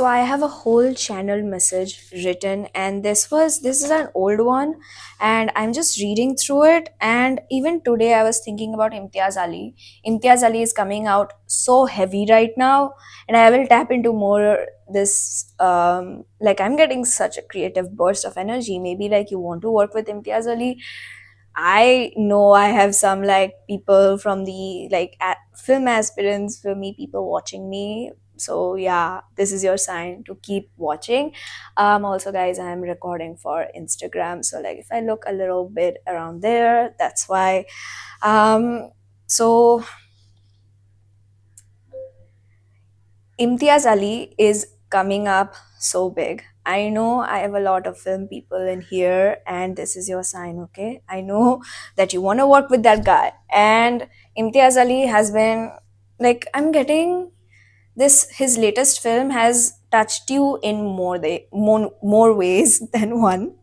So I have a whole channel message written, and this is an old one, and I'm just reading through it. And even today I was thinking about Imtiaz Ali. Imtiaz Ali is coming out so heavy right now, and I will tap into more this like I'm getting such a creative burst of energy. Maybe like you want to work with Imtiaz Ali. I know I have some like people from the film aspirants, filmy people watching me. So yeah, this is your sign to keep watching. Also, guys, I'm recording for Instagram, so like if I look a little bit around there, that's why. So Imtiaz Ali is coming up so big. I know I have a lot of film people in here, and this is your sign, okay? I know that you want to work with that guy. And Imtiaz Ali has been like, I'm getting this, his latest film has touched you in more ways than one.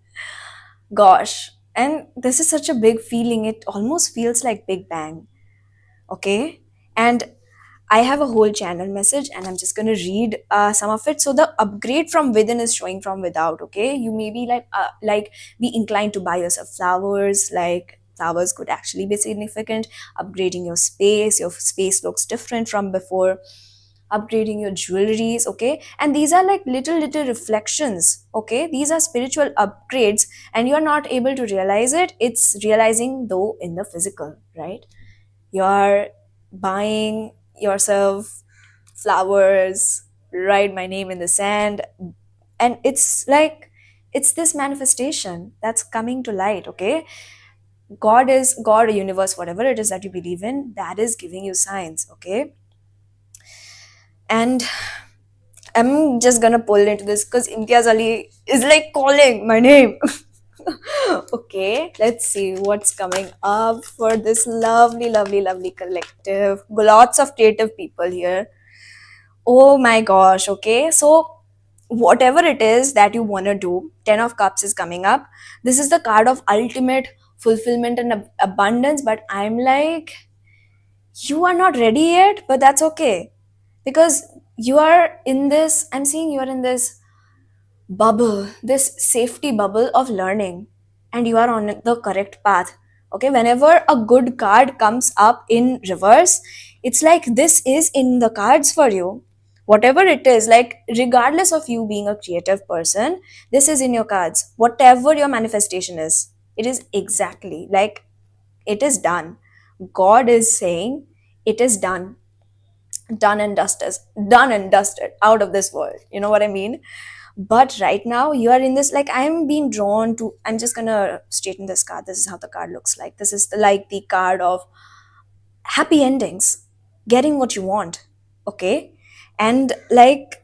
Gosh. And this is such a big feeling. It almost feels like Big Bang, okay? And I have a whole channel message and I'm just going to read some of it. So the upgrade from within is showing from without, okay? You may be like be inclined to buy yourself flowers, like flowers could actually be significant. Upgrading your space looks different from before. Upgrading your jewelries, okay? And these are like little reflections, okay? These are spiritual upgrades and you're not able to realize it. It's realizing though in the physical, right? You're buying yourself flowers, write my name in the sand, and it's like it's this manifestation that's coming to light, okay? God is God, universe, whatever it is that you believe in, that is giving you signs, okay? And I'm just gonna pull into this because Imtiaz Ali is like calling my name. Okay, let's see what's coming up for this lovely collective. Lots of creative people here. Oh my gosh, okay. So, whatever it is that you want to do, 10 of Cups is coming up. This is the card of ultimate fulfillment and abundance, but I'm like, you are not ready yet, but that's okay. Because you are in this, I'm seeing you are in this bubble, this safety bubble of learning, and you are on the correct path. Okay, whenever a good card comes up in reverse, it's like this is in the cards for you. Whatever it is, like regardless of you being a creative person, this is in your cards. Whatever your manifestation is, it is exactly like it is done. God is saying it is done, done and dusted, out of this world. You know what I mean? But right now you are in this, like I'm being drawn to, I'm just gonna straighten this card. This is how the card looks like. This is like the card of happy endings, getting what you want, okay? And like,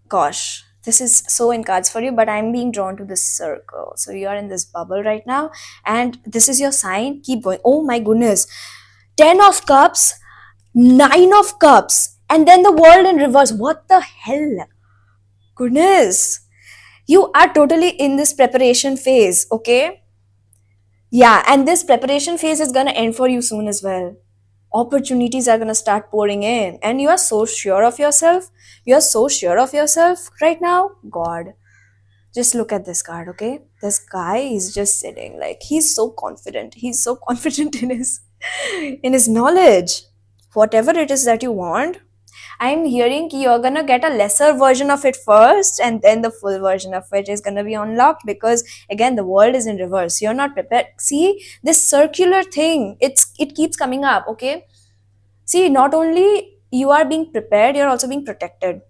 gosh, this is so in cards for you, but I'm being drawn to this circle. So you are in this bubble right now, and this is your sign. Keep going. Oh my goodness, 10 of Cups, 9 of Cups, and then the world in reverse. What the hell? Goodness, you are totally in this preparation phase, okay? Yeah, and this preparation phase is gonna end for you soon as well. Opportunities are gonna start pouring in, and you are so sure of yourself. You are so sure of yourself right now. God, just look at this card, okay? This guy is just sitting like he's so confident. He's so confident in his knowledge. Whatever it is that you want, I'm hearing you're gonna get a lesser version of it first, and then the full version of it is gonna be unlocked because again the world is in reverse. You're not prepared. See this circular thing, it keeps coming up, okay? See, not only you are being prepared, you're also being protected,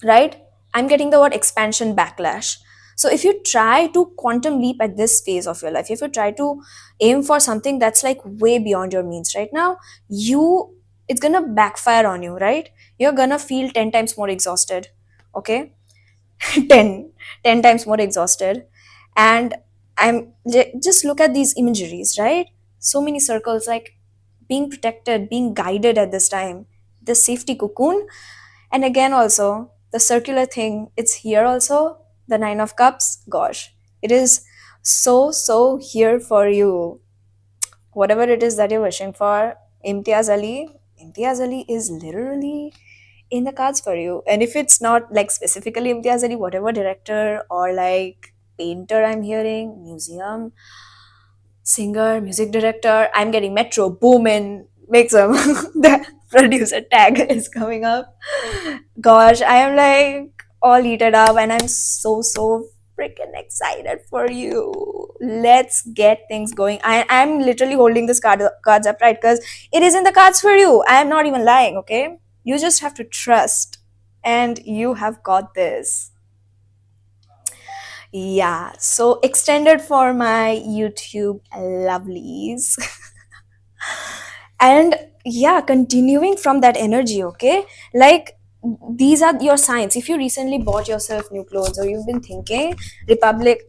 right? I'm getting the word expansion backlash. So if you try to quantum leap at this phase of your life, if you try to aim for something that's like way beyond your means right now, you it's gonna backfire on you, right? You're gonna feel 10 times more exhausted, okay? 10 times more exhausted. And just look at these imageries, right? So many circles, like being protected, being guided at this time, the safety cocoon. And again, also, the circular thing, it's here also. The Nine of Cups, gosh, it is so here for you. Whatever it is that you're wishing for, Imtiaz Ali is literally in the cards for you. And if it's not like specifically Imtiaz Ali, whatever director or like painter I'm hearing, museum, singer, music director, I'm getting Metro Boomin, make some the producer tag is coming up. Gosh, I am like all eaten up and I'm so freaking excited for you. Let's get things going. I'm literally holding this cards up, right? Because it is in the cards for you. I am not even lying, okay? You just have to trust and you have got this. Yeah, so extended for my YouTube lovelies. And yeah, continuing from that energy, okay? Like, these are your signs. If you recently bought yourself new clothes or you've been thinking, Republic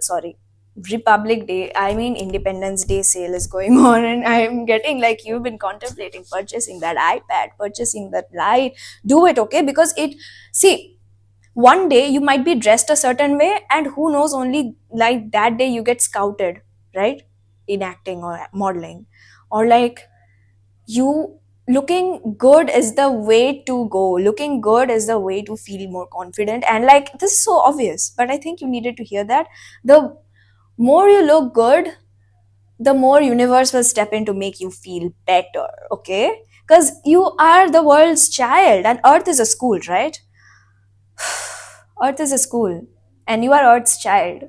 Day, I mean Independence Day sale is going on, and I'm getting like you've been contemplating purchasing that iPad, purchasing that light. Do it, okay? Because see, one day you might be dressed a certain way, and who knows, only like that day you get scouted, right? In acting or modeling, or like you looking good is the way to go. Looking good is the way to feel more confident. And like this is so obvious, but I think you needed to hear that. The more you look good, the more universe will step in to make you feel better, okay? Because you are the world's child and earth is a school, right? Earth is a school and you are earth's child.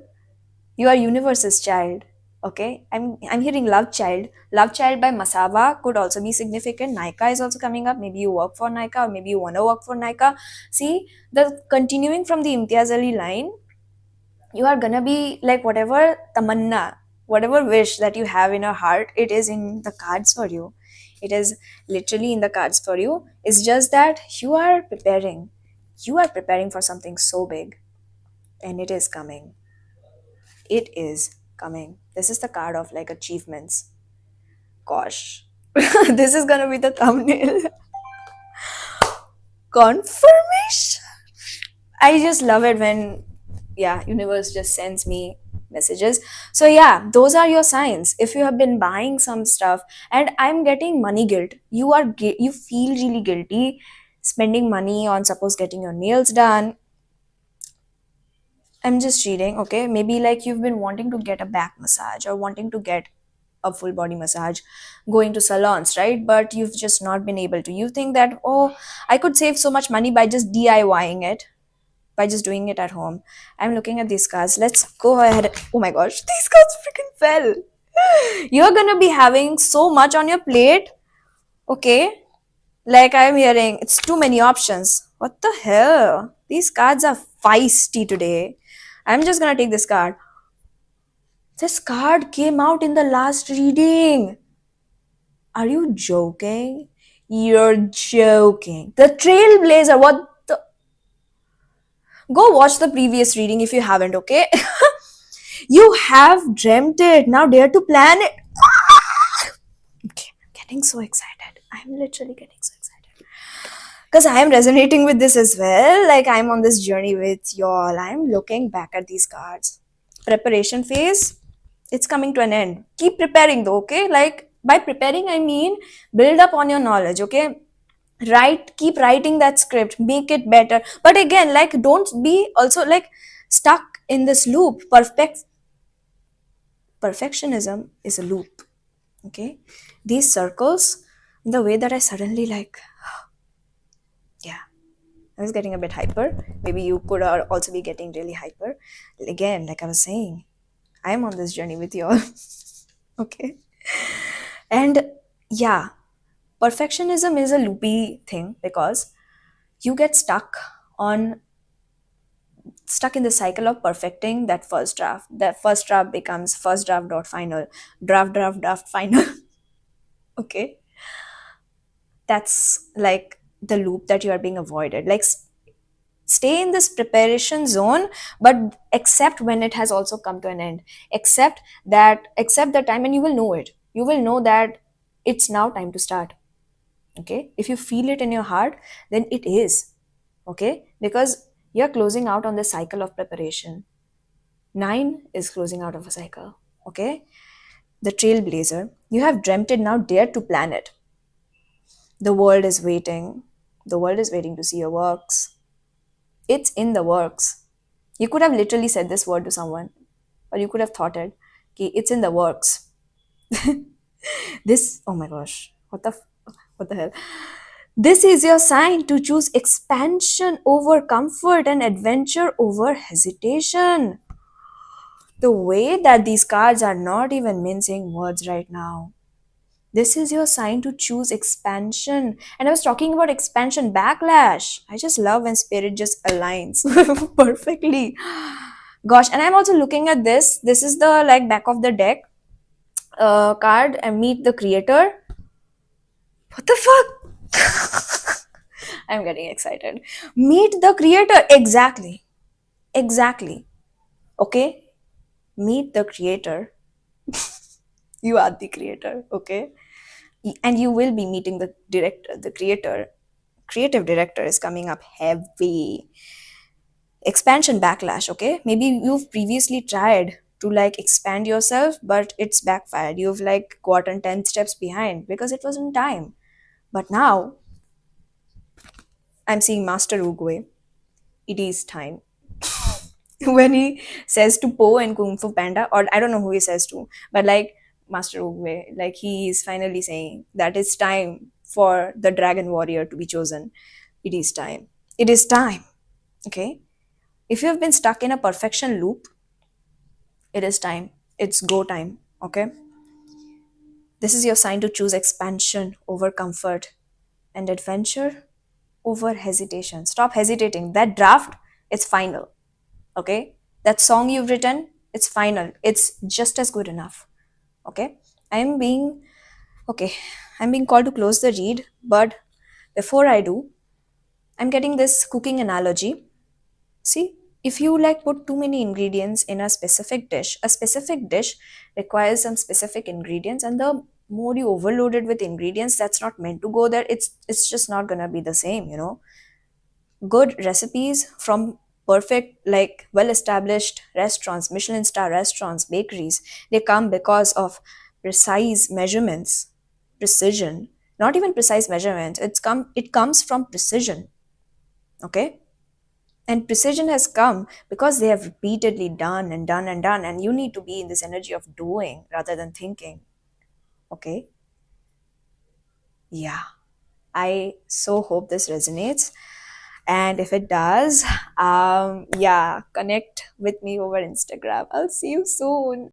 You are universe's child. Okay, I'm hearing love child. Love child by Masaba could also be significant. Nika is also coming up. Maybe you work for Nika, or maybe you wanna work for Nika. See, the continuing from the Imtiaz Ali line, you are gonna be like whatever tamanna, whatever wish that you have in your heart, it is in the cards for you. It is literally in the cards for you. It's just that you are preparing. You are preparing for something so big, and it is coming. It is coming. This is the card of like achievements. Gosh, this is gonna be the thumbnail. Confirmation. I just love it when, yeah, universe just sends me messages. So yeah, those are your signs. If you have been buying some stuff, and I'm getting money guilt, you feel really guilty spending money on suppose getting your nails done. I'm just reading, okay? Maybe like you've been wanting to get a back massage or wanting to get a full body massage, going to salons, right? But you've just not been able to. You think that, oh, I could save so much money by just DIYing it, by just doing it at home. I'm looking at these cards. Let's go ahead. Oh my gosh, these cards freaking fell. You're gonna be having so much on your plate, okay? Like I'm hearing, it's too many options. What the hell? These cards are feisty today. I'm just gonna take this card. This card came out in the last reading. Are you joking? You're joking. The Trailblazer, what the? Go watch the previous reading if you haven't, okay? You have dreamt it. Now dare to plan it. Okay, I'm getting so excited. I'm literally getting so excited. Because I am resonating with this as well. Like I'm on this journey with y'all. I'm looking back at these cards. Preparation phase, it's coming to an end. Keep preparing though, okay? Like by preparing, I mean build up on your knowledge, okay? Write, keep writing that script, make it better. But again, like don't be also like stuck in this loop. Perfectionism is a loop, okay? These circles, in the way that I suddenly like, yeah, I was getting a bit hyper. Maybe you could also be getting really hyper. Again, like I was saying, I'm on this journey with you all. Okay. And yeah, perfectionism is a loopy thing because you get on stuck in the cycle of perfecting that first draft. That first draft becomes first draft dot final, draft final. Okay. That's like the loop that you are being avoided. Like stay in this preparation zone, but accept when it has also come to an end. Accept the time, and you will know it. You will know that it's now time to start. Okay, if you feel it in your heart, then it is. Okay, because you're closing out on the cycle of preparation. 9 is closing out of a cycle. Okay, the trailblazer, you have dreamt it, now dare to plan it. The world is waiting. The world is waiting to see your works. It's in the works. You could have literally said this word to someone, or you could have thought it. Okay, it's in the works. This, oh my gosh, what the hell? This is your sign to choose expansion over comfort and adventure over hesitation. The way that these cards are not even mincing words right now. This is your sign to choose expansion. And I was talking about expansion backlash. I just love when spirit just aligns perfectly. Gosh, and I'm also looking at this. This is the like back of the deck card and meet the creator. What the fuck? I'm getting excited. Meet the creator. Exactly. Exactly. Okay? Meet the creator. You are the creator. Okay? And you will be meeting the director, the creator. Creative director is coming up heavy. Expansion backlash. Okay? Maybe you've previously tried to like expand yourself, but it's backfired. You've like gotten 10 steps behind because it wasn't time. But now I'm seeing Master Uguay. It is time. When he says to Po and Kung Fu Panda, or I don't know who he says to, but like Master Uguay, like he is finally saying that it's time for the Dragon Warrior to be chosen. It is time. It is time. Okay? If you have been stuck in a perfection loop, it is time. It's go time. Okay? This is your sign to choose expansion over comfort and adventure over hesitation. Stop hesitating. That draft, it's final. Okay? That song you've written, it's final. It's just as good enough. Okay? I'm being okay. I'm being called to close the read, but before I do, I'm getting this cooking analogy. See, if you like put too many ingredients in a specific dish requires some specific ingredients, and the more you overload it with ingredients that's not meant to go there, it's just not gonna be the same, you know. Good recipes from perfect, like well established restaurants, Michelin star restaurants, bakeries, they come because of precise measurements, precision. Not even precise measurements, it comes from precision. Okay? And precision has come because they have repeatedly done and done and done, and you need to be in this energy of doing rather than thinking. Okay? Yeah. I so hope this resonates. And if it does, yeah, connect with me over Instagram. I'll see you soon.